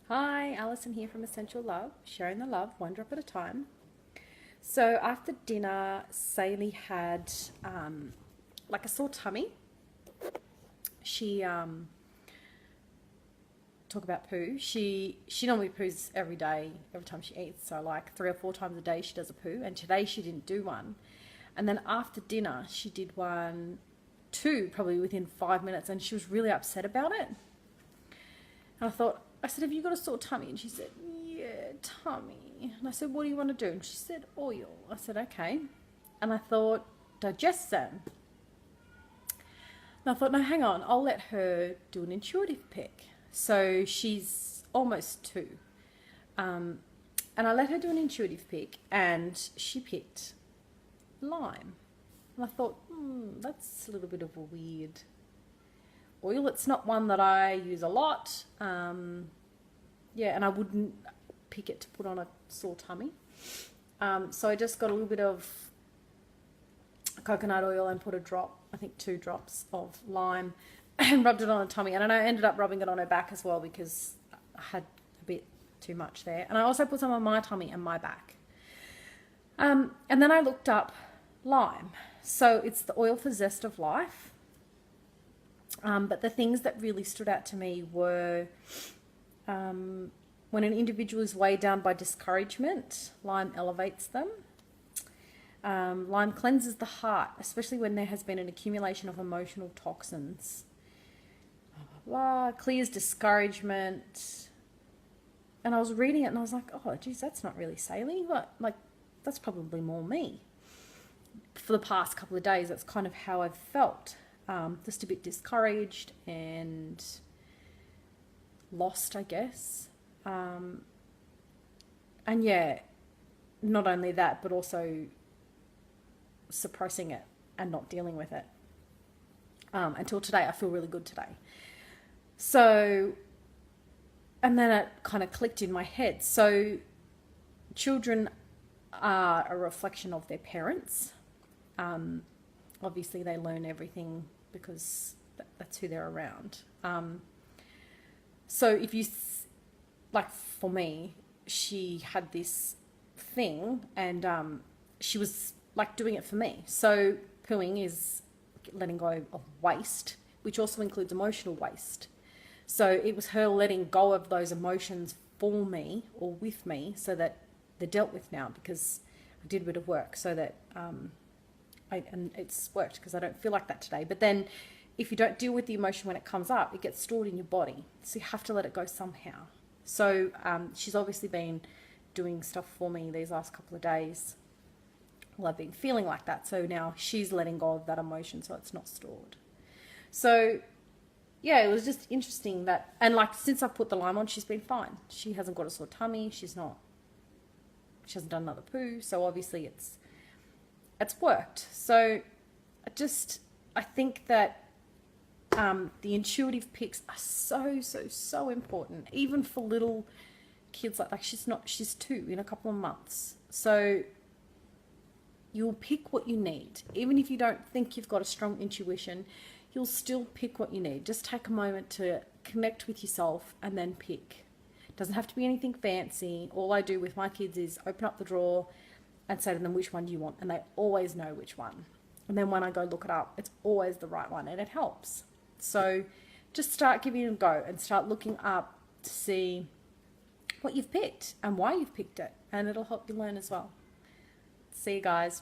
Hi, Alison here from Essential Love, sharing the love one drop at a time. So after dinner, Saley had like a sore tummy. She talk about poo. She normally poos every day, every time she eats. So like 3 or 4 times a day she does a poo, and today she didn't do one. And then after dinner, she did one, two, probably within 5 minutes, and she was really upset about it. And I said, have you got a sore tummy? And she said, yeah, tummy. And I said, what do you want to do? And she said, oil. I said, okay. And I thought, digestion. And I thought, no, hang on, I'll let her do an intuitive pick. So she's almost 2. And I let her do an intuitive pick, and she picked lime. And I thought, that's a little bit of a weird oil. It's not one that I use a lot. Yeah, and I wouldn't pick it to put on a sore tummy. So I just got a little bit of coconut oil and put a drop, I think 2 drops of lime, and rubbed it on her tummy. And then I ended up rubbing it on her back as well because I had a bit too much there. And I also put some on my tummy and my back. And then I looked up lime. So it's the oil for zest of life. But the things that really stood out to me were when an individual is weighed down by discouragement, lime elevates them. Lime cleanses the heart, especially when there has been an accumulation of emotional toxins. Blah, blah, blah. Clears discouragement. And I was reading it and I was like, oh, geez, that's not really saline. But like, that's probably more me. For the past couple of days, that's kind of how I've felt. Just a bit discouraged and lost, I guess. And yeah, not only that, but also suppressing it and not dealing with it. Until today, I feel really good today. So, and then it kind of clicked in my head. So, children are a reflection of their parents. Obviously, they learn everything because that's who they're around. So if you, like for me, she had this thing and she was like doing it for me. So pooing is letting go of waste, which also includes emotional waste. So it was her letting go of those emotions for me or with me so that they're dealt with now, because I did a bit of work so that and it's worked because I don't feel like that today. But then if you don't deal with the emotion when it comes up, it gets stored in your body. So you have to let it go somehow. So she's obviously been doing stuff for me these last couple of days. Well, I've been feeling like that. So now she's letting go of that emotion so it's not stored. So yeah, it was just interesting that, and like since I've put the lime on, she's been fine. She hasn't got a sore tummy. She hasn't done another poo. So obviously it's worked. So I think that the intuitive picks are so important, even for little kids. Like she's 2 in a couple of months. So you'll pick what you need. Even if you don't think you've got a strong intuition, you'll still pick what you need. Just take a moment to connect with yourself and then pick. It doesn't have to be anything fancy. All I do with my kids is open up the drawer and say to them, which one do you want? And they always know which one. And then when I go look it up, it's always the right one, and it helps. So just start giving it a go and start looking up to see what you've picked and why you've picked it. And it'll help you learn as well. See you guys.